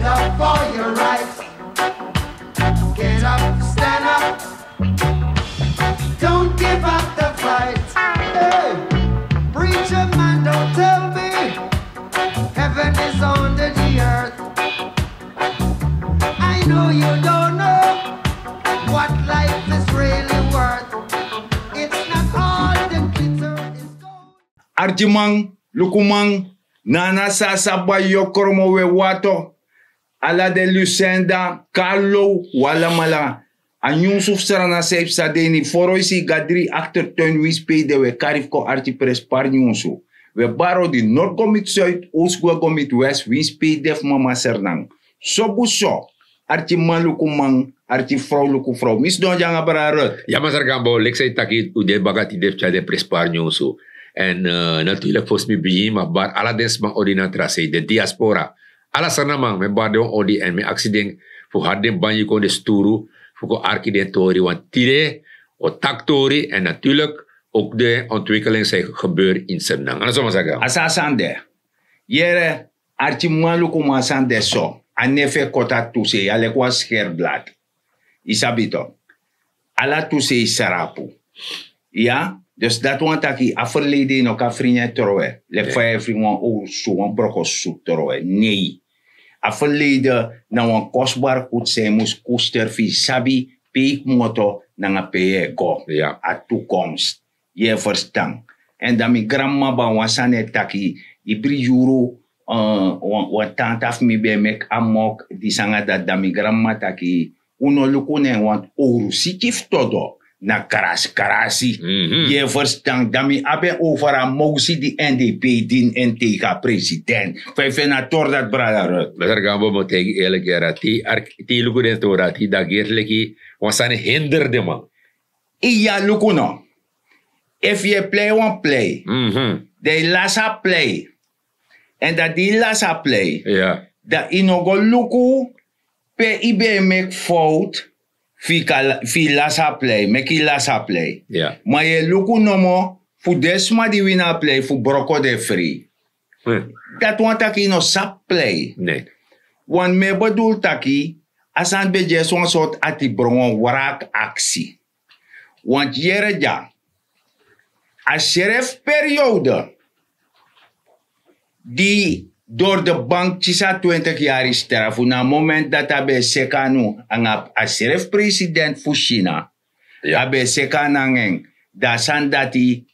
up for your rights. Get up, stand up. Don't give up the fight. Hey, preacher man, don't tell me heaven is under the earth. I know you don't know what life is really worth. It's not all the glitter is gold. Arjimang, Lukumang, Nana Sasa Bayokoromo we wato, Ala de Lucenda, Carlo, Walamala, en Yusuf Sarana Seif Sadeni, Foroisi Gadri, acteur Teun Wispe de we Karifko Archipres Parnyonsu. We baro di Noord-Gomit Zuid, Oost-Gomit West, Wispe def Mama Sernang. Sobuso, Archimang Lukumang, Archifrau Lukufrau. Mis don janga bararut. Ja, maar Sargambo, ik zei takit, ude bagati def chade presparnyoso. En natuurlijk volgens mij begin, maar alleszins maar ordinatie, de diaspora. Alla sanamang, me badon odi en me accident, voor harde banje kon de sturu, voor architectori, want tire, o taktori, en natuurlijk ook de ontwikkeling zijn gebeurd in Sernang. En zo maar zeggen. Asasande, jere, Archimalu kuma sande so, anefe kota tuse, ale kwa scherblad. Isabito, ala tuse sarapu. Ja? Dus dat want aki averleden no ka vrienden troe. Le fire vrienden o so wan broko soep troe. Nee. Averleden na wan kostbaar goed zijn moest koester fi sabi peek moto na nga peye go. Ja. A toekomst. Je verstaan. En dan mi grandma ba wasane taki ibri juro wan tantaf mi be mek amok di sanga dat mi grandma taki uno lukune want oru sikif todo. Na karasi. Je verstaan, dami abe over een motie die NDP dien en tegen president. Vijf na tor dat brother. Maar Gambo moet tegen eerlijk zeggen, die lukude tora, die dagerleki, was aan hinderde man. Iya lukuno. If you play one play, they lasa play. En dat die lasa play, Ja. dat inogo luku, pe ibe make fout. Fi lasa play, meki lasa play. Ja. Maar je luku nomo, fu desma di wina play, fu broko de free. Dat want taki no sap play. Nee. Want me bedoel taki, asan beje zo'n soort ati brongon warak actie. Want jere ja, a sheriff periode, die door de bank chisa 20 jaar is sterf. Na moment dat abe sekanu ang a sheriff president fu China. Ja. Abe sekanangeng da san dati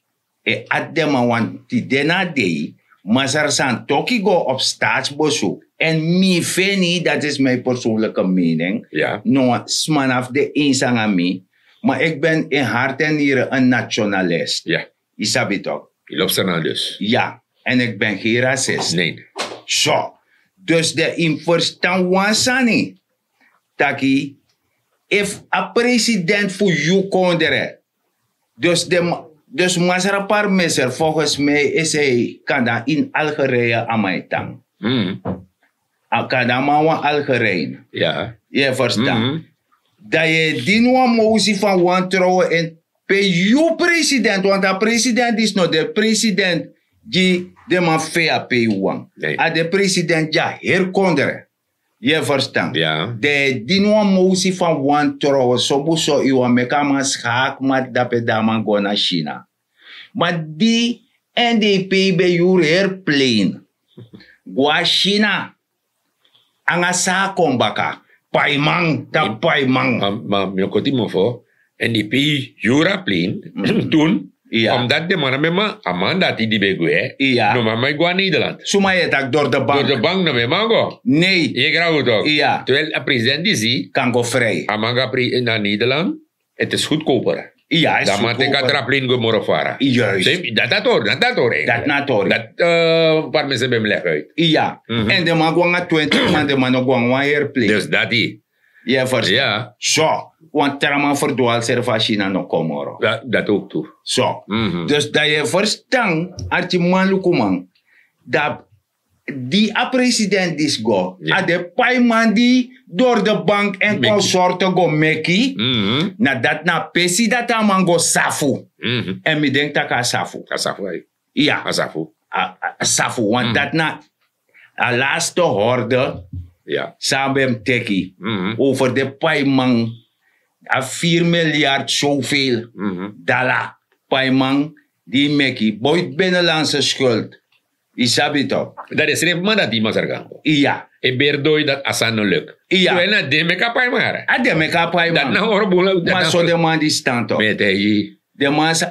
e adema wan ti dena dei masar san toki go op staatsbezoek. En mi feni, dat is mijn persoonlijke mening. Ja. No smanaf de insang aan mi. Maar ik ben in hart en nieren een nationalist. Ja. Isabi toch? Je loopt er nou dus. Ja. En ik ben geen racist. Nee. Zo. Dus de inverstaan wansani. Taki, if a president voor you kondere. Dus masara par meser volgens mij is hij kanda in Algerije amaitang. Kanda mawa Algerije. Ja. Je verstaan. Dat je die nou motie van wantrouwen en pe you president. Want de president is nog de president die de man fea pe wan. Nee. A de president ja herkondere. Je verstaan. Ja. De die nou motie van wantrouwen. Sobuso iwa mekama schaak mat dape daman go na China. Maar die NDP be you herplein. Gwa China. Anga sa kombaka. Paimang, ta paimang. Maar je kunt niet meer voor. En die pie Juraplin toen. Ja. Omdat de mannen met me Amanda die begoe. Ja. No mama ik ga Nederland. Sumaya tak door de bank. Door de bank no me mango. Nee, Je graag het ook. Ja. Terwijl de president die zie. kan go vrij. Amanga naar Nederland. Het is goedkoper. Ja, is Dat man te katraplin go morofara. Juist. Dat hoor. Dat natori. Dat paar mensen bij me leggen uit. Ja. En de man gwanga 20 man de man gwanga airplane. Dus dat die. Ja, verstaan. Ja. Zo. Want terma verdwaal serva China no komoro. Dat ook toe. Zo. Dus dat je verstaan, arti malukumang, dat die a president is go, Ja. a de paiman die door de bank en Meki. consorten go meki, na dat na pesi dat a man go safu. En mi denk dat ka safu. Asafu. Ja. Asafu. Safu, want dat na a laatste horde Ja. Samen teki. Mhm. Over de paimang. A 4 miljard zoveel. Mhm. Dala. Paimang. Die meki. Boit binnenlandse schuld. Isabi toch? Dat is geen man dat die Mas Argambo. Iya. E berdoi dat asan no luk. Ja. Terwijl na de me kapay mara. Ade me ka Dat paimang. na orbula. Maar zo de man die stand toch? Met hij.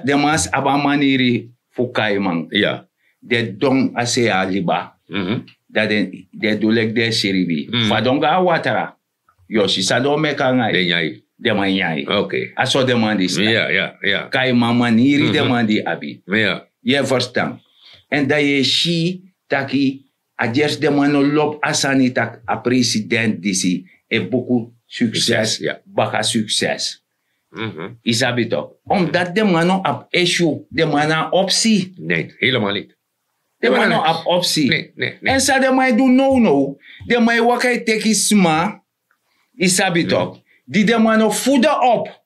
De mas abamaniri fukaimang. Ja. De dong ase aliba. Mhm. Dat de dulek de siribi. Mm. Fadonga watara. Yoshi sado me ka ngai. Den jij. De man nyai. Oké. Aso de man die stand. Ja, ja, ja. Kai mamaniri de Mhm. man die abi. Ja. Je verstaan. En dat je shi taki adjes de man no lop asani tak a president disi e beaucoup succes. Succes, ja. Baka succes. Mhm. Isabi toch? Omdat de man no op issue. De man na optie. Nee, helemaal niet. De man no maar- op optie. Nee, nee, nee. En sa de man do no. De man wakai teki sma. Isabi toch? Die de man no voeden op.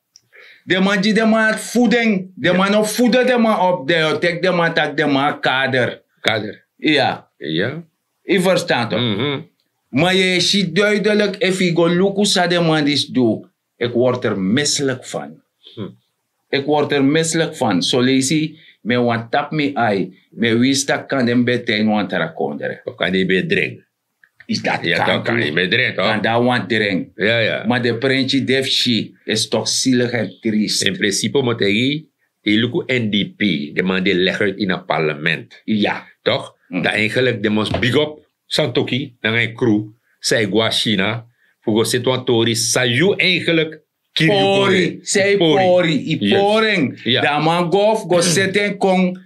De man die de man voeding. De man no voeden de man op. De tek de man tak de man kader. Kader. Ja. Ja. Je verstaat toch? Mhm. Maar je ziet duidelijk, if je go luku sa de man is do, ik word er misselijk van. Ik word er misselijk van. So lazy, me want tap me ai, me wista kan dem betain want er akondere. Of kan die bedring? Is dat Ja, dan kan je bedring, Kan toch? dat want dring. Ja, ja. Maar de prentje def shi is toch zielig en triest. In principe moet hij die luku NDP, de man die legt uit in het parlement. Ja. Toch? Dat eigenlijk de most big up Santoki, dan een crew, zij gwa China, voor de situatie, sayu eigenlijk Pori, say pori, i Yes. poring. Ja. Da man gof go seten kong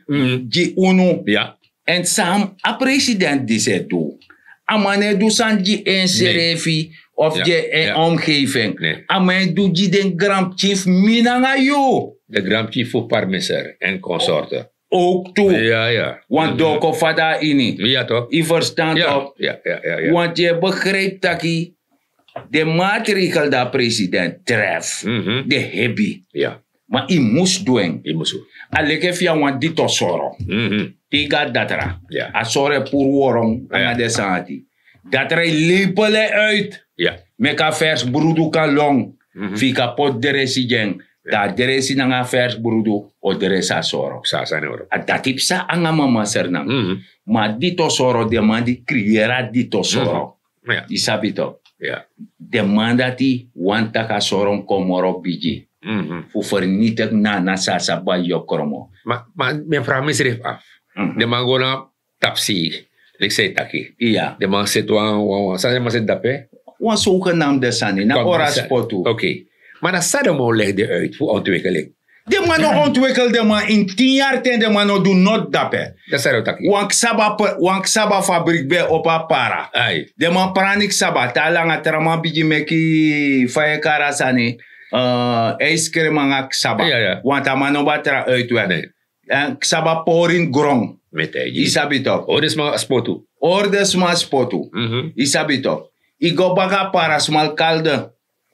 ji unu. Ja. En sam a president die ze doet. A man doet san die inserefi of Ja, je ja. omgeving. Nee. A man doet die den Grand Chief minanga yo. De Grand Chief voor Parmeser en consorten. Ook toe. Ja, ja. Want doko fada ini. Ja, toch? I verstand Ja, op. ja, ja, ja. Ja. Want je begrijpt dat de maatregel dat president treft. Mhm. De hebi. Ja, Maar i moest doen. je moet zo. Aleke via want dito soro. Mhm. Tiga datra. Ja. A sore pour worong. Ja. Anga de santi. Datra lepele uit. Ja. Meka vers brudu kan long. Fika pot deresi jeng. Da deresi nanga vers brudu o deresa soro. Sasa in Europa. A datipsa anga mama sernang. Mhm. Ma dito soro demandi criera dito soro. Ja, Isabito. ja. Demandati wanta ka soron komoro biji. Mhm. Fu vernietig na sasa ba yokromo. Maar mijn vraag is er even af. De man gewoon op tapsi. Ik zei taki. Iya. De man zit wel, sa de man zit dape. Wan zogenaamde sani na oras potu. Oké. Maar dan Sadamo legde uit voor ontwikkeling. De man no ontwikkelde man in 10 jaar ten de man no do not dape. Dat zei taki. Wan saba fabriek be opa para. Ai. De man pranik saba talanga trama biji meki faye kara sani. Eiskere mangak saba. Ja, ja. Want a man no batra uitweg. Nee. En saba porin grong. Met hij. Isabito. Oh, dus maar spotu. Ordes mas potu. Mhm. Isabito. Igo baga para smal kalde.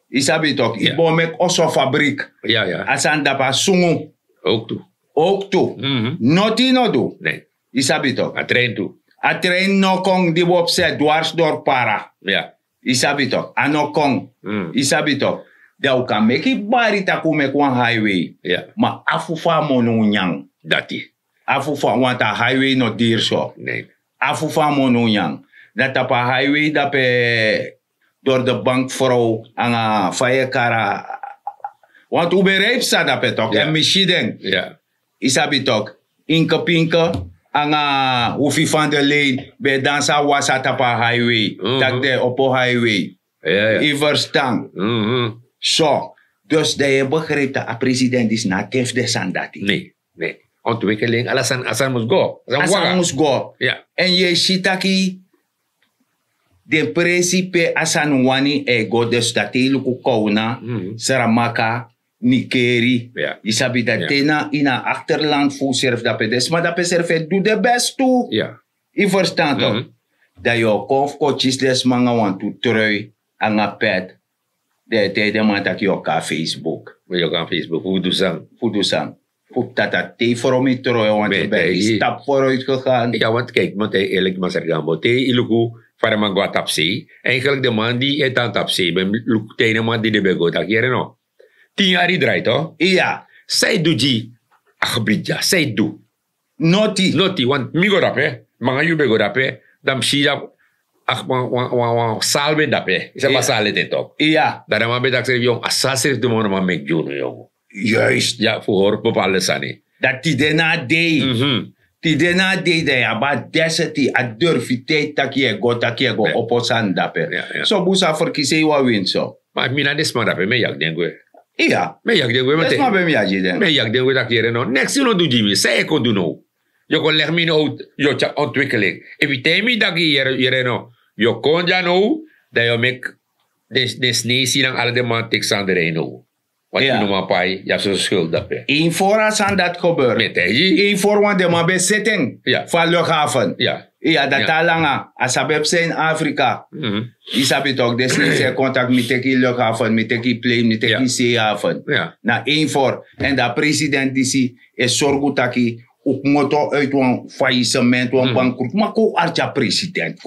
Isabito. Ja. Ibo mek oso fabriek. Ja, ja. Asan dapa sungu. Ook toe. Ook toe. Mhm. Noti no do. Nee. Isabito. A trein toe. A train no kong di wopse dwars door para. Ja. Isabito. A no kong. Mm. Isabito. Da u kan meki bari taku mek wan highway. Ja. Ma afufa monu nyang. Dati. Afufa want a highway no dir so. Nee. Afufa monu nyang. Dat op a highway dat door de bankvrouw aan faye kara. Want u bereikt staat dat toch? Ja. En misschien Ja. isabi toch? Inke pinke aan hoefie van de lane bij dansa was het op a highway. Mhm. Dat de op a highway. Ja, ja. I verstaan. Mhm. Zo. Dus dat je begrijpt dat a president is na kef de sandati. Nee. Nee. Ontwikkeling. Asan moest go. Asan Asa waga. moest go. Ja. En je ziet aki de principe asan wani ego de statelu ku kauna saramaka nikeri. Ja. Isabi dat Ja. tena in een achterland voor serf dat pedes, maar dat peserf doe de best toe. Ja. I verstaan toch? Mhm. Dat je kof coaches des manga want to trui aan een pet. De man dat je ook aan Facebook. Maar je kan Facebook. Hoe doe je Voor de sang. Voor dat dat te voor me trui want je Met bent die- een stap vooruit gegaan. Ja, want kijk, want hij eerlijk maar zeggen, want hij iluku Para man gwa tapsi. Eigenlijk de man die etan tapsi. Ben tene man die de bego tak yere no. 10 jaar draait toch? Ja. Zij doet die. Achbridja. Zij doet. Noti. Noti. Want mi go dape. Mga yu bego dape. Dam siya. Ach wan salbe dape. Isa pa sale te toch. Ja. Daar man bedak serif yung asa serif de man mek juno yung. Juist. Ja, voor bepaalde sani. Dat die daarna deed. Die daarna deed hij. Maar deze die a durfiteit takiego opposan dape. So busa verkiezen wa win so. Maar mina desma dape me yak dengwe. Ja. Me yak dengwe Dat is maar bij mij aji den. Me yak dengwe tak yere no. Next you no do Jimmy. Say ko do no. Yo kon leg min out yo cha ontwikkeling. Evitemi dat yere no. Yo kon ja no. Dat yo mek des nesi lang alle de man Texander no. Wat je noemt maar pai, je hebt zo'n schuld daarbij. Eén voor als aan dat gebeurt. Met hij. Eén voor want de man bezitting van luchthaven. Ja. Ja, dat alanga. Als je in Afrika. Je toch, dus niet zijn contact met de luchthaven, met de plane, met de zeehaven. Ja. Na één voor. En de president die is zorgen dat hij ook moet uit een faillissement, een bankroet. Maar ko archa president.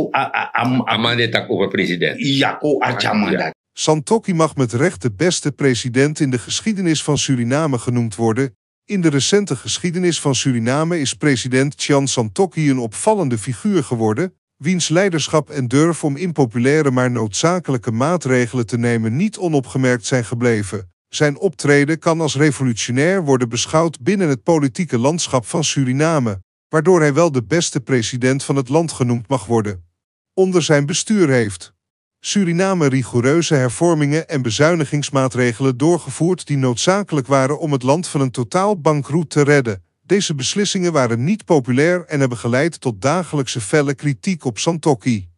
Amande tak over president. Ja, ko archa mandat. Santokki mag met recht de beste president in de geschiedenis van Suriname genoemd worden. In de recente geschiedenis van Suriname is president Chan Santokki een opvallende figuur geworden, wiens leiderschap en durf om impopulaire maar noodzakelijke maatregelen te nemen niet onopgemerkt zijn gebleven. Zijn optreden kan als revolutionair worden beschouwd binnen het politieke landschap van Suriname, waardoor hij wel de beste president van het land genoemd mag worden. Onder zijn bestuur heeft Suriname rigoureuze hervormingen en bezuinigingsmaatregelen doorgevoerd die noodzakelijk waren om het land van een totaal bankroet te redden. Deze beslissingen waren niet populair en hebben geleid tot dagelijkse felle kritiek op Santokki.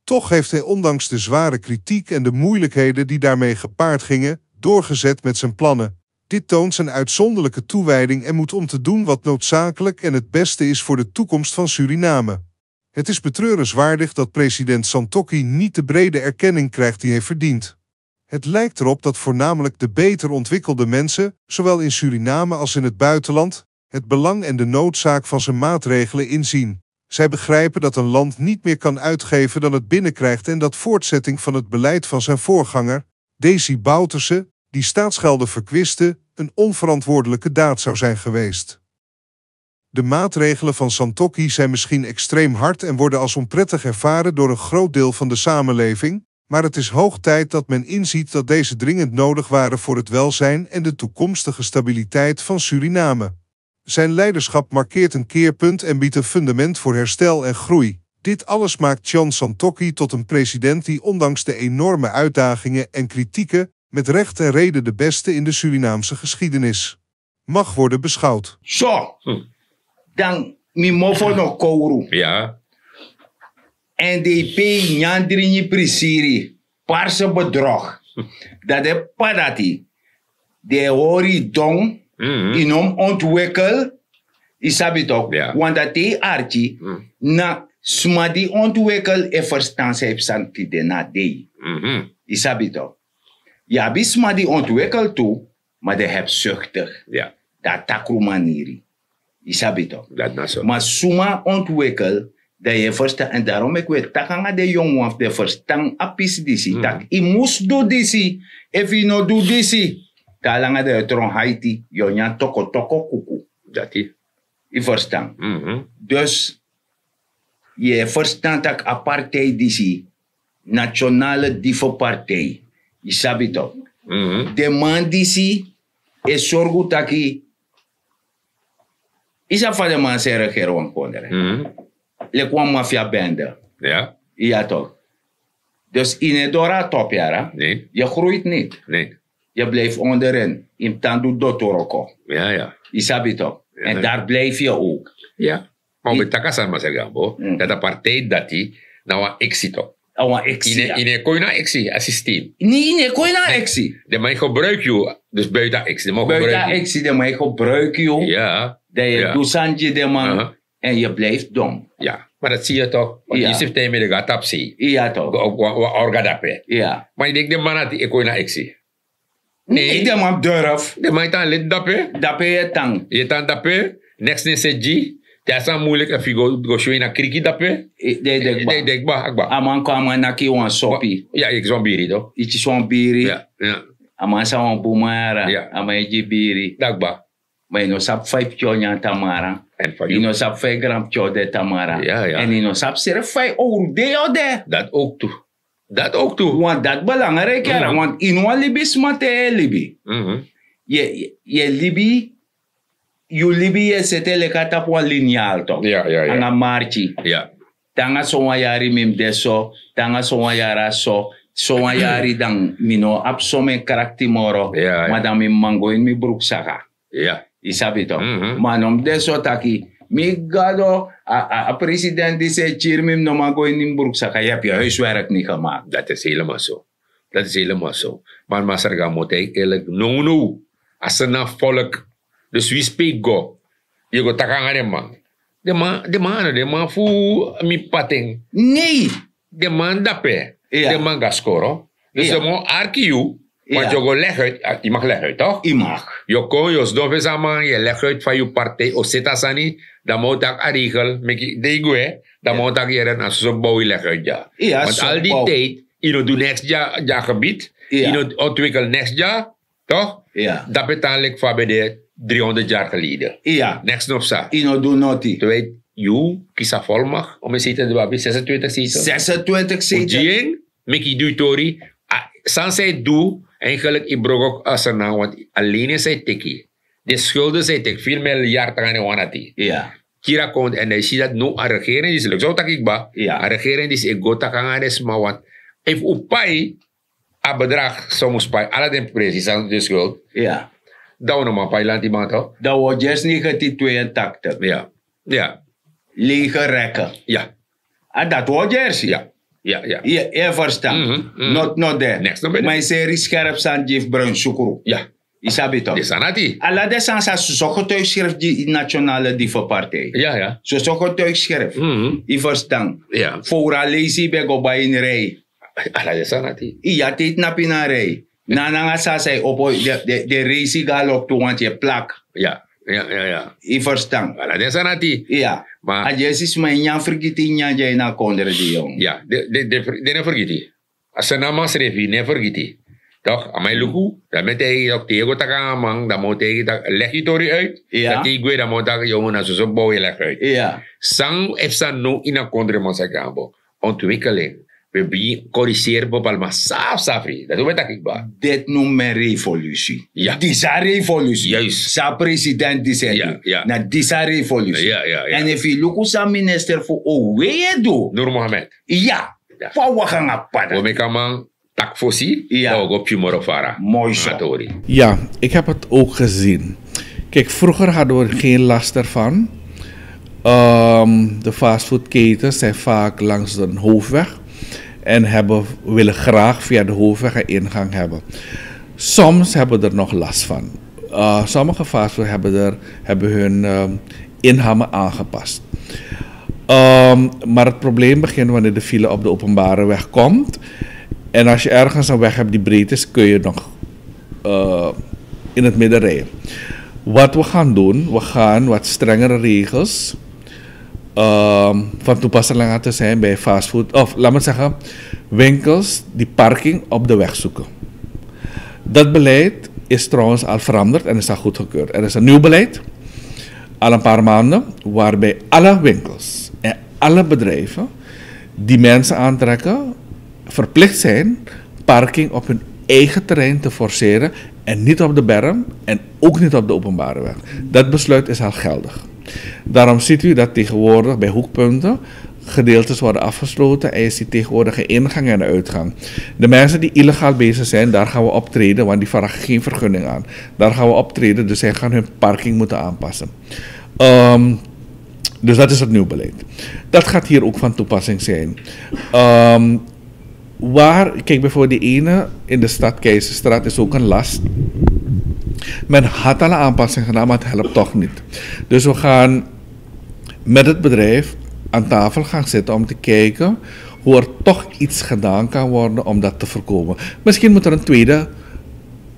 Toch heeft hij ondanks de zware kritiek en de moeilijkheden die daarmee gepaard gingen, doorgezet met zijn plannen. Dit toont zijn uitzonderlijke toewijding en moed om te doen wat noodzakelijk en het beste is voor de toekomst van Suriname. Het is betreurenswaardig dat president Santokki niet de brede erkenning krijgt die hij verdient. Het lijkt erop dat voornamelijk de beter ontwikkelde mensen, zowel in Suriname als in het buitenland, het belang en de noodzaak van zijn maatregelen inzien. Zij begrijpen dat een land niet meer kan uitgeven dan het binnenkrijgt en dat voortzetting van het beleid van zijn voorganger, Desi Bouterse, die staatsgelden verkwiste, een onverantwoordelijke daad zou zijn geweest. De maatregelen van Santokki zijn misschien extreem hard en worden als onprettig ervaren door een groot deel van de samenleving, maar het is hoog tijd dat men inziet dat deze dringend nodig waren voor het welzijn en de toekomstige stabiliteit van Suriname. Zijn leiderschap markeert een keerpunt en biedt een fundament voor herstel en groei. Dit alles maakt Chan Santokki tot een president die ondanks de enorme uitdagingen en kritieken met recht en reden de beste in de Surinaamse geschiedenis mag worden beschouwd. Zo. Dan mi mofo no kouru. Ja. NDP nyandrini prisiri. Parse bedrog. Dat de padati. De hori dong. Inom ontwikkel. Isabi toch. Ja. Want dat die archi. Na smadi ontwikkel e verstaan ze santi de na dei. Isabi toch. Ja, bis smadi ontwikkel toe. Maar de heb zuchtig. Ja. Dat takru maniri. Isabi toch. Dat na zo. Maar suma ontwikkel, dat je verstaan. En daarom ik weet, takanga de jongen of de verstaan apis disi. Tak, I moest do disi. If you no do disi. Talanga de tron Haiti, jongen toko kuku. Dat is. I verstaan. Dus, je verstaan tak apartheid disi. Nationale dieve partij. Isabi toch. De man disi, is zorgu taki. Isa van de man zijn regering konderen. Le kwam mafia bende. Ja. Ja toch. Dus in het dora topjara. Nee. Je groeit niet. Nee. Je blijft onderin. In tandu dotoroko. Ja, ja. Isabi toch. En daar blijf je ook. Ja. Maar met takasan masagambo. Dat apartheid dat die. Nou een exito. Awa exi. In kon je nou exi systeem. Nee, kon je nou exi. De mij gebruik je. Dus buiten exi. Buiten exi, de mij gebruik je. Ja. Dat je doet sandje de man. En je blijft dom. Ja. Maar dat zie je toch? Want je zit tegen de gatapsi. Ja toch. Orgadape. Ja. Maar ik denk de man dat ik kon naar exi. Nee, de man durf. De man dan lid dape. Dape je tang. Je dan dape. Next is het G. Dat is dan moeilijk als je go show naar kriki dape. Dek ba, akba. Aman kwam naki wan sopi. Ja, ik zo'n biri toch? Ichi swan biri. Ja, ja. Aman sa wan bumara. Ja. Aman eji biri. Dakba. Maar je no sap 5 kilo nyan tamara. En van Je no sap 5 gram kilo de tamara. Ja, ja. En je no sap sere 5 euro de o de. Dat ook toe. Dat ook toe. Want dat belangrijk is. Want in wan libi smate libi. Je libi. You libi je sete leka tap wan lineal toch? Ja, ja, ja. Anga marchi. Ja. Tanga sonwa yari mim deso. Tanga sonwa yara so. Sonwa yari dan mino absome karakti moro. Ja, ja. Madam mi mango in mi broek saka. Ja. Isabi toch? Manom deso taki. Mi gado a president die zei chirmim no mango in mi broek saka. Je hebt je huiswerk niet gemaakt. Dat is helemaal zo. Dat is helemaal zo. Maar Masarga moet ik eerlijk. No. Als er nou volk. Dus wie spreekt go? Je gaat takanga de man. De man fu mi pating. Nee. De man dape. Ja. De man ga scoren. Dus Ja. de man arkiu. Want Ja. je gaat leg uit. Je mag leg uit, toch? Je mag. Je kon je stof samen. Je leg uit van je partij. Of zit als niet. Dan moet ik een regel. Dan moet ik hier een zo bouw leg uit. Ja. Ja, Want zo al die bouw. tijd. Je doet next jaar gebied. Ja. Je ontwikkelt next jaar. Toch? Ja. Dat betaal ik van bij de 300 jaar geleden. Ja. Next nog sa. Je no do noti. Tu weet, you kisa volmacht om een zetel te hebben. 26 zetels. 26 zetels. Ujien, Mickey Dutori. San zij doe, eigenlijk, ik brok ook als er nou, want alleen is hij tikkie. De schulden zijn tik, veel miljard aan de wanati. Ja. Kira komt en hij ziet dat nu een regering is leuk. Zo tak ik ba. Ja. Een regering is ik go tak aan de maar want if upai a bedrag soms pai alle de precies aan de schuld. Ja. Dan we nog maar pai land iemand toch? Dat wordt juist 1982. Ja. Ja. Lege rekken. Ja. En dat wordt juist. Ja. Ja. Ja. Je verstaan. Not there. Next no better. Maar je serie scherp zijn Jeff Bruin Sukuru. Ja. Isabi toch? Dit is anati. Alla de sansa zo getuigschrift die nationale dievenpartij. Ja, ja. Zo getuigschrift. Je verstaan. Ja. Voor een lazy bag op bij een rij. Ala de sanati. Ja, dit nap in een rij. Nanga sa say op de race galop toe want je plak. Ja. Ja. Je verstaan. Ala de sanati. Ja. Maar- Maar je is mijn jan vergeten jan jij na kondere die jong. Ja. De ne vergeti. Als ze naam schreef, ne vergeti. Toch? Amai luku. Dan met hij ook tegen te gaan man. Dan moet hij dat leg je tori uit. Ja. Dat hij dan moet dat jongen als zo bouw je leg uit. Ja. Sang heeft ze no in een kondre man zeggen. Ontwikkeling. We beginnen corrigeren bepaalde safri. Dat doen we dat ik ba. Dit noemt men revolutie. Ja. Die is een revolutie. Juist. Sa president die zegt. Ja, ja. Na die is een revolutie. Ja. En if you look at minister voor OWE do. Noor Mohammed. Ja. Ja. Voor wat gaan we We padden. maken man tak fosi. Ja. Ook op Chumorofara. Mooi zo. Atori. Ja, ik heb het ook gezien. Kijk, vroeger hadden we geen last ervan. De fastfoodketens zijn vaak langs de hoofdweg en willen graag via de hoofdweg een ingang hebben. Soms hebben we er nog last van. Sommige fastfood hebben hun inhammen aangepast. Maar het probleem begint wanneer de file op de openbare weg komt. En als je ergens een weg hebt die breed is, kun je nog in het midden rijden. Wat we gaan doen, we gaan wat strengere regels van toepassing laten zijn bij fastfood. Of laat me zeggen, winkels die parking op de weg zoeken. Dat beleid is trouwens al veranderd en is al goedgekeurd. Er is een nieuw beleid, al een paar maanden, waarbij alle winkels en alle bedrijven die mensen aantrekken, verplicht zijn parking op hun eigen terrein te forceren en niet op de berm en ook niet op de openbare weg. Dat besluit is al geldig. Daarom ziet u dat tegenwoordig bij hoekpunten gedeeltes worden afgesloten en je ziet tegenwoordig een ingang en een uitgang. De mensen die illegaal bezig zijn, daar gaan we optreden, want die vragen geen vergunning aan. Daar gaan we optreden, dus zij gaan hun parking moeten aanpassen. Dus dat is het nieuw beleid. Dat gaat hier ook van toepassing zijn. Kijk bijvoorbeeld die ene in de stad Keizerstraat is ook een last. Men had al een aanpassing gedaan, maar het helpt toch niet. Dus we gaan met het bedrijf aan tafel gaan zitten om te kijken hoe er toch iets gedaan kan worden om dat te voorkomen. Misschien moet er een tweede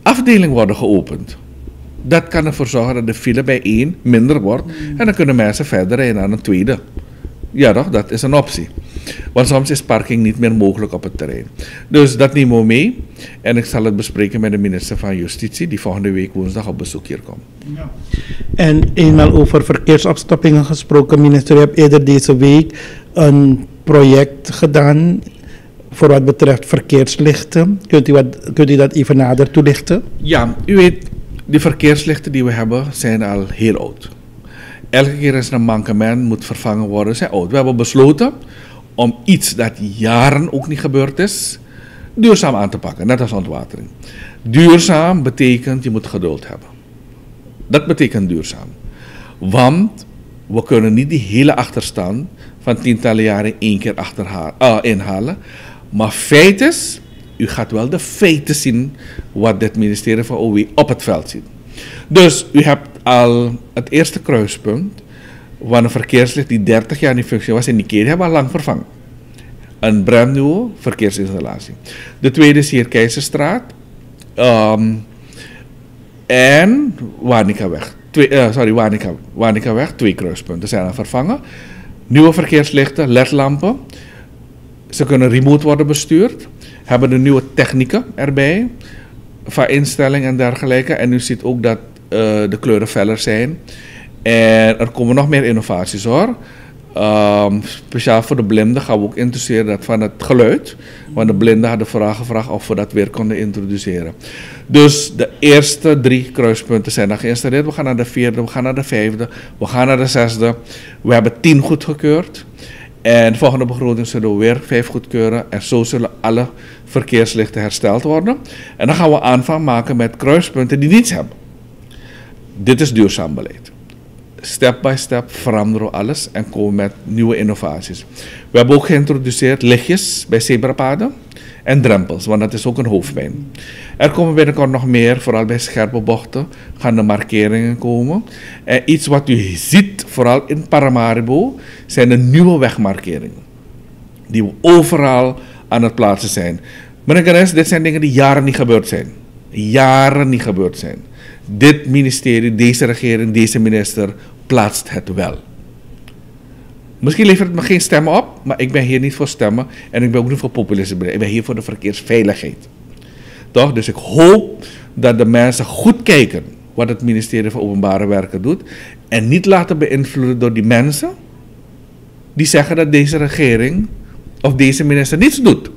afdeling worden geopend. Dat kan ervoor zorgen dat de file bij één minder wordt. En dan kunnen mensen verder rijden naar een tweede. Ja toch, dat is een optie. Want soms is parking niet meer mogelijk op het terrein. Dus dat nemen we mee. En ik zal het bespreken met de minister van Justitie, die volgende week woensdag op bezoek hier komt. Ja. En eenmaal over verkeersopstoppingen gesproken, minister, u hebt eerder deze week een project gedaan voor wat betreft verkeerslichten. Kunt u dat even nader toelichten? Ja, u weet, de verkeerslichten die we hebben zijn al heel oud. Elke keer als er een mankement moet vervangen worden, zijn oud. We hebben besloten om iets dat jaren ook niet gebeurd is, duurzaam aan te pakken, net als ontwatering. Duurzaam betekent je moet geduld hebben. Dat betekent duurzaam. Want we kunnen niet die hele achterstand van tientallen jaren één keer inhalen. Maar feit is, u gaat wel de feiten zien wat dit ministerie van OW op het veld ziet. Dus u hebt al het eerste kruispunt van een verkeerslicht die 30 jaar in functie was in Nigeria, hebben we al lang vervangen. Een brandnieuwe verkeersinstallatie. De tweede is hier Keizerstraat en Wanikaweg. Wanikaweg, 2 kruispunten zijn al vervangen. Nieuwe verkeerslichten, LED-lampen. Ze kunnen remote worden bestuurd. Hebben de nieuwe technieken erbij. Van instelling en dergelijke. En u ziet ook dat de kleuren feller zijn. En er komen nog meer innovaties hoor. Speciaal voor de blinden gaan we ook introduceren dat van het geluid. Want de blinden hadden vooral gevraagd of we dat weer konden introduceren. Dus de eerste 3 kruispunten zijn dan geïnstalleerd. We gaan naar de 4e, we gaan naar de 5e, we gaan naar de 6e. We hebben 10 goedgekeurd. En de volgende begroting zullen we weer 5 goedkeuren. En zo zullen alle verkeerslichten hersteld worden. En dan gaan we aanvang maken met kruispunten die niets hebben. Dit is duurzaam beleid. Step by step veranderen we alles en komen met nieuwe innovaties. We hebben ook geïntroduceerd lichtjes bij zebrapaden en drempels, want dat is ook een hoofdpijn. Er komen binnenkort nog meer, vooral bij scherpe bochten, gaan de markeringen komen. En iets wat u ziet, vooral in Paramaribo, zijn de nieuwe wegmarkeringen. Die we overal aan het plaatsen zijn. Meneer Gares, dit zijn dingen die jaren niet gebeurd zijn. Jaren niet gebeurd zijn. Dit ministerie, deze regering, deze minister plaatst het wel. Misschien levert het me geen stemmen op, maar ik ben hier niet voor stemmen en ik ben ook niet voor populisme. Ik ben hier voor de verkeersveiligheid. Toch? Dus ik hoop dat de mensen goed kijken wat het ministerie van Openbare Werken doet en niet laten beïnvloeden door die mensen die zeggen dat deze regering of deze minister niets doet.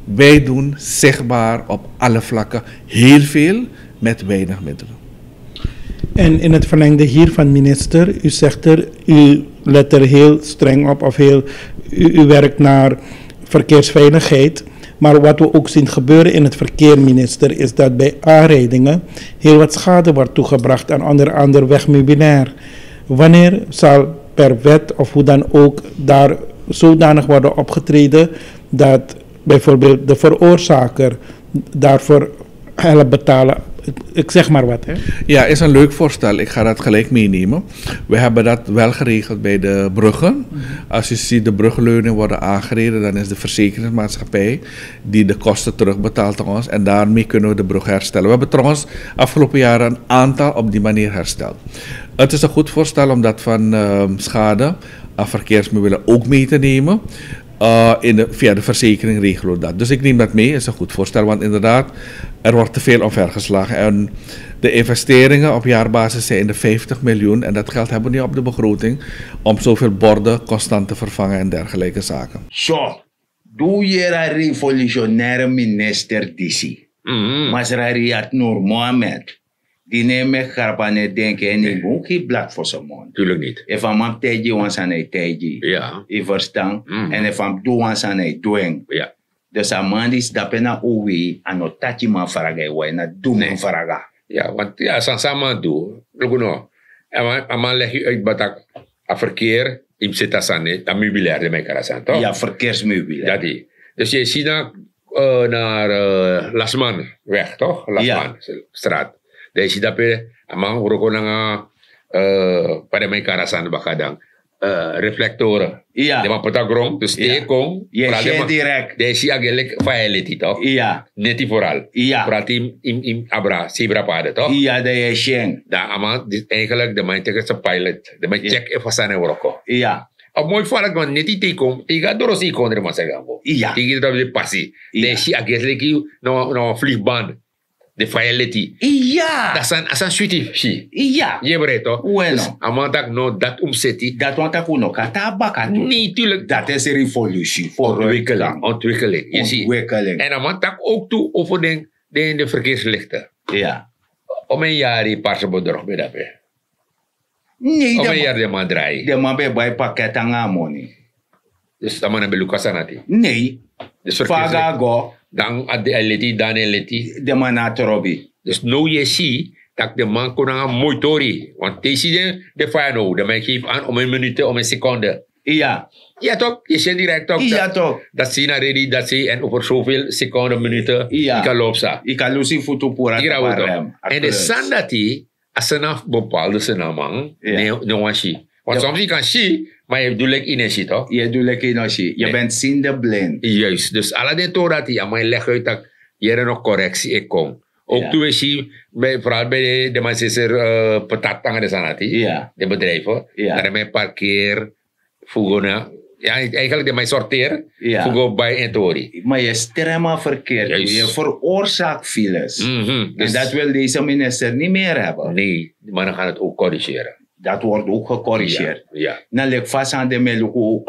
Wij doen zichtbaar op alle vlakken heel veel met weinig middelen. En in het verlengde hiervan, minister, u zegt er, u let er heel streng op of u werkt naar verkeersveiligheid. Maar wat we ook zien gebeuren in het verkeer, minister, is dat bij aanrijdingen heel wat schade wordt toegebracht aan onder andere wegmeubilair. Wanneer zal per wet of hoe dan ook daar zodanig worden opgetreden dat bijvoorbeeld de veroorzaker daarvoor helpt betalen? Ik zeg maar wat, hè? Ja, is een leuk voorstel. Ik ga dat gelijk meenemen. We hebben dat wel geregeld bij de bruggen. Als je ziet de brugleuningen worden aangereden, dan is de verzekeringsmaatschappij die de kosten terugbetaalt aan ons. En daarmee kunnen we de brug herstellen. We hebben trouwens afgelopen jaren een aantal op die manier hersteld. Het is een goed voorstel om dat van schade aan verkeersmiddelen ook mee te nemen. Via de verzekering regelen we dat. Dus ik neem dat mee, is een goed voorstel, want inderdaad, er wordt te veel omvergeslagen. En de investeringen op jaarbasis zijn in de 50 miljoen en dat geld hebben we niet op de begroting om zoveel borden constant te vervangen en dergelijke zaken. Zo, doe je een revolutionaire minister Dissi. Maar ze Riyad Noor Mohammed. Die nemen garpane denken en die ook geen blad voor zijn mond. Tuurlijk niet. If een man teji wans aan hij teji. Ja. Je verstaan. En if een doe wans aan hij doen. Ja. Dus een man is dapen na owe en no tachi man faraga wa na doe man faraga. Ja, want ja, sama doen. Lukuno. En man leg je uit batak a verkeer in Zetasane, dat meubilair de mijn karasan, toch? Ja, verkeersmeubilair. Dat die. Dus je ziet naar Lasman weg, toch? Lasman straat. Daar zie je dat amang uroko na pada may karasan bakadang reflectoren. Ja. De man patagrom, dus Ja. tekong. Je geen direct. De is eigenlijk veilig, toch? Ja. Net die vooral. Ja. Praat in abra, zebra paden, toch? Ja, dat je geen. Daar allemaal, eigenlijk, de man tegen zijn pilot. De man check even zijn euroko. Ja. Op mooi vallen, want net die tekong, die gaat door als die kon er maar zeggen. Ja. Die gaat door de passie. Ja. De is eigenlijk een vliegbaan. De veiligheid. Ja. Dat is een sweetie. Ja. Je bereidt toch? Bueno. Dus, amandak no dat omzetten. Dat want ik ook tabak. Nee, tuurlijk. Dat is een revolutie. Vooruitgang. Ontwikkeling. Je ziet. Ontwikkeling. En amandak ook toe over de verkeerslichten. Ja. Om een jaar die paarse bedrog bij dat bij. Nee, Om een jaar de man draaien. de man bij pakket aan money. Dus dat man hebben Lucas aan het. Nee. Dus Faga go. Dan ad de eliti, dan eliti. De man naar Trobi. Dus nou je ziet dat de man kon aan mooi tori. Want deze de fano, de man geeft aan om een minuut, om een seconde. Ja. Ja toch? Je ziet direct toch? Ja toch. Dat zie je ready, dat zie je. En over zoveel seconden, minuten, Ja. ik kan lopen. Ik kan lusi futu pura Ik raad het taparem. op. En de sandati, als ze nou bepaalde senamang, Ja. nee wan shi. Want Ja. soms je kan shi, maar je doet like in een shi toch? Je doet lekker nog je. Je Nee. bent ziende blind. Juist. Dus alle de Torah die aan mij leggen uit dat je er nog correctie in komt. Ook Ja. toen is je, vooral bij de mensen patatang de sanati, Ja. de bedrijven, Ja. daar mijn parkeer, fugona, ja eigenlijk de mijn sorteer, Ja. fugo bij en tori. Maar je stremma verkeerd. Juist. Je veroorzaakt files. En Dus dat wil deze minister niet meer hebben. nee, maar dan gaan het ook corrigeren. Dat wordt ook gecorrigeerd. Ja. Dan leg vast aan de meluku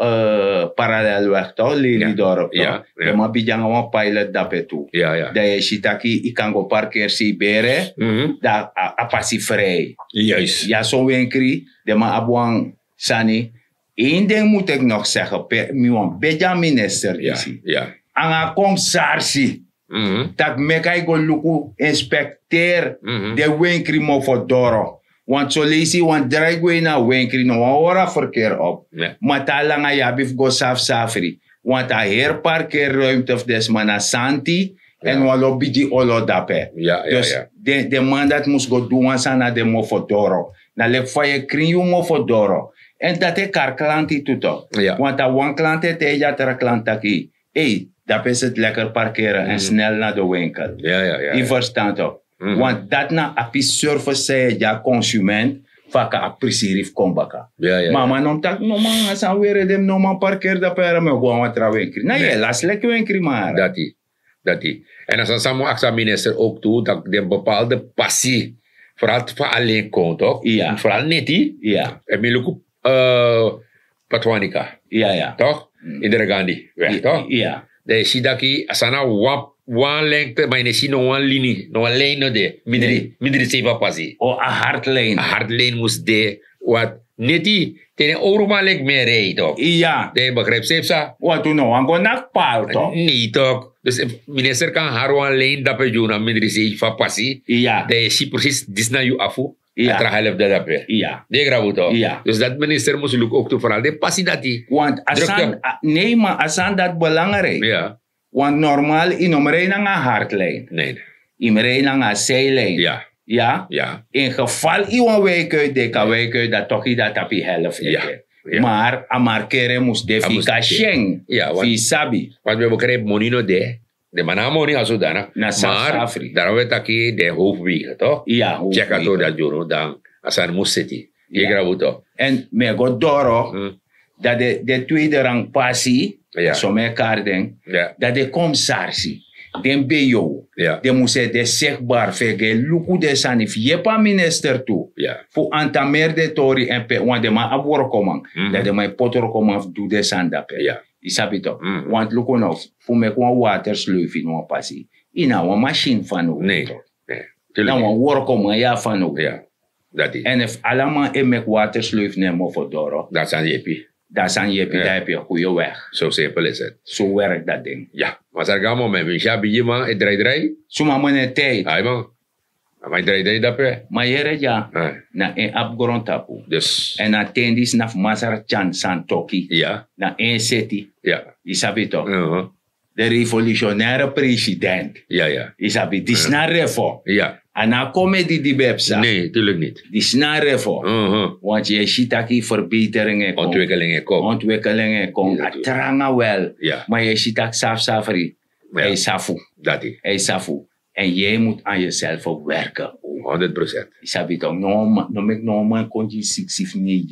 parallelweg toch? Lelydorp toch? Ja, ja. De man bijang een pilot dape toe. Ja. Dat je shitaki, ik kan go parkeer si bere. Dat a passie vrij. Juist. Ja, zo winkri. De man abuang sani. Eén ding moet ik nog zeggen. Mi wan beja minister isi. Ja. Anga kom sarsi. Dat mekai go luku inspecteer de winkri mo for doro. Want zo lees je, want draaien naar winkri, no ora verkeer op. Nee. Maar talanga ja, bif go safri. Want a herparkeerruimte of des mana santi. En walo bidi olo dape. Ja. Dus de man dat moest go doen sana de mo for doro. Na lek fa je kriu mo for doro. En dat is kar klanti tuto. Ja. Want a wan klant het ja ter klant aki. Hey, dat is het lekker parkeren en snel naar de winkel. Ja. Je verstaat toch? Want dat na api service zei ja consument vaka appreciatief kombaka. Ja. Mama non tak no man asan weer dem no man parkeer da pera me go aan tra winkri. Na je las lekker winkri maar. Dat die. En als dan samen acta minister ook toe, dat de bepaalde passie, vooral voor alleen komt, toch? Ja. Vooral net die. Ja. En miluku Patwanika, Ja. toch? In de Gandhi weg, toch? Ja. De sidaki asana wan lengte, maar je ziet nog een linie, nog een lijn de, midri seva passie. O a hardlijn. Een hardlijn moest de, wat net die, ten oruma lek meer rijden, toch? Ja. De begrijp ze Wat doen nou? Aan go nak paal toch? Nee, toch? Dus minister kan haar een lijn dat je doen, midri seva passie. Ja. De zie precies, dis na je afu. Ja. Atra half dat dape. Ja. De grabo toch? Ja. Dus dat minister moest ook toe vooral de passie dat die. Want asan, nee, maar asan dat belangrijk. Ja. Want normaal inomrei na nga hardlijn. Nee. Imrei na nga zijlijn. Ja. Ja? Ja. In geval iwan wijke, de ka wijke, dat toch dat op je helft. Ja. Ja. Maar a markeren moest de fika sheng. Ja, want- Fi sabi. Want we begrijpen money no de mana money als zodanig. Na South Maar Africa. daar hebben we taki de hoofdwegen toch? Ja, Check hoofdwegen. out dat jono dan als aan moest zitten. Je Ja. grabo toch? En me go doro, dat de tweede rang passie, Ja. zo me kaarden, Ja. dat de kom sarsi. Den beyo. Ja. De moest de zichtbaar vege, luku de sanif, je pa minister toe. Ja. Voor antamer de tori en pe, want de ma abor komang, dat de ma potor komang doe de sandape. Ja. Isabito. Want luku nou, voor me kwa water sleuf in wan passie. Ina wan machine van u. Nee. Nee. Na Tuurlijk wan niet. workomang ja van u. Ja. Dat is. En if allemaal in mek water sleuf nemo voor doro, Dat zijn jeppie. daar zijn je, Ja. daar heb je een goede weg. Zo simpel is het. Zo werkt dat ding. Ja. Maar zeg gamo met een shabi je man, het draai. Suma mene tijd. Ai man. Maar draai dat pe. Maar je ja, Ah. na een abgrond tapu. Dus. En na tendis na masar chan santoki. Ja. Na een city. Ja. Isabito. de revolutionaire president. Ja. Isabi, die is naar refo. Ja. En dan kom je die website. Nee, tuurlijk niet. Die is naar refo. Want je ziet dat die verbeteringen komen. Ontwikkelingen komen. Het trangen wel. Ja. Maar je ziet dat safari. Ja. Hij safu. Dat is. Hij safu. En jij moet aan jezelf ook werken. 100%. Isabi toch, no man kon je zichzelf niet.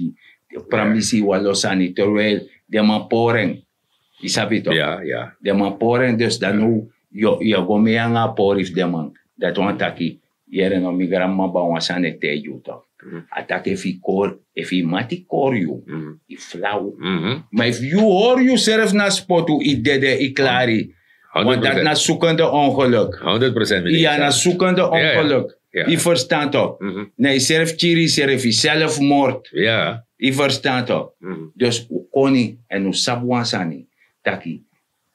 De pramisi walosani, terwijl de man poreng. Isabi toch? Ja. De man poreng, dus dan nu, je go mee aan a porif de man. Dat want taki, jere no migrama ba wasane te ju toch. Attack if he core, if he mati core you, he flauw. Maar if you hoor yourself na spotu, i dede, i klari. Want dat na zoekende ongeluk. 100%. Ja, na zoekende ongeluk. Ja. Je verstaat toch? Nee, zelf chiri, zelf zelfmoord. Ja. Je verstaat toch? Dus koni en u sabwansani, taki,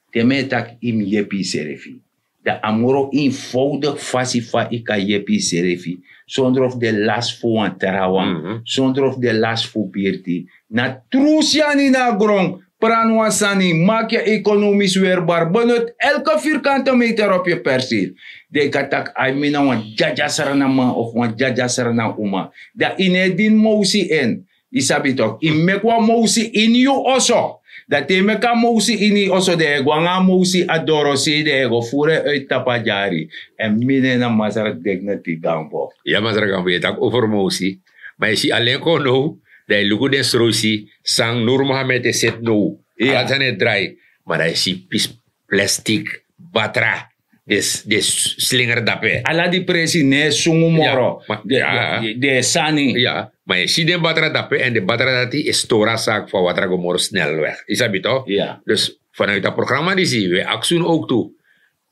teme tak im yepi serefi. De amoro eenvoudig fasifa ika yepi serefi. Zonder of de last voor een terawan. Zonder of de last voor birti. Na trusiani na grong. Pranwasani, maak je economisch weerbaar. Benut elke vierkante meter op je perceel. De katak, I mean, wan jaja saranama of wan jaja sarana uma. Da inedin mousi en. Isabi toch, imekwa mousi in you also. Dat te meka mousi in you also. De gwanga mousi adoro si de ego fure uit tapajari. En mine na masarak degna ti gambo. Ja, masarak gambo. Je tak over mousi. Maar je ziet alleen kon nou. Dat lugu den srosi sang Nur Mohammed is het nou. Ja, dat het draai. Maar hij ziet plastic batra. Des slinger dape. Ala di presi ne sungumoro. De sani. Ja, maar je ziet de batra dape en de batra dat is stora zaak van wat gomoro snel weg. Is dat toch? Ja. Dus vanuit dat programma die zien we actie ook toe.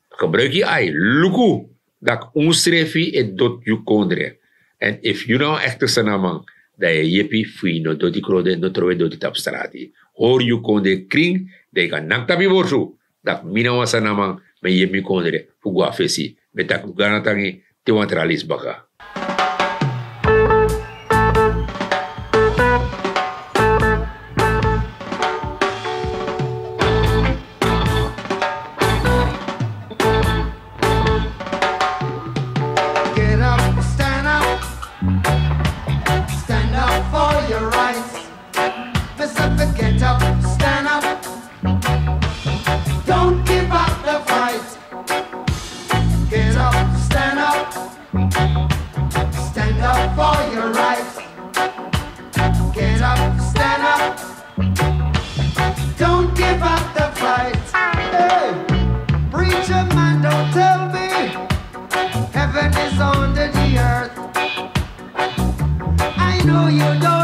Gebruik je ai. Lugu. Dat onschreefje het dot je kondre. En if you nou echt te sanamang. Dat je jepi fui no doti krode no trowe doti tap strati. Hoor je konde kring, dat je kan naktabi worsu. Dat mina wasa namang, me jepi konde fugwa fesi. Betak ganatangi te wantralis baka. You don't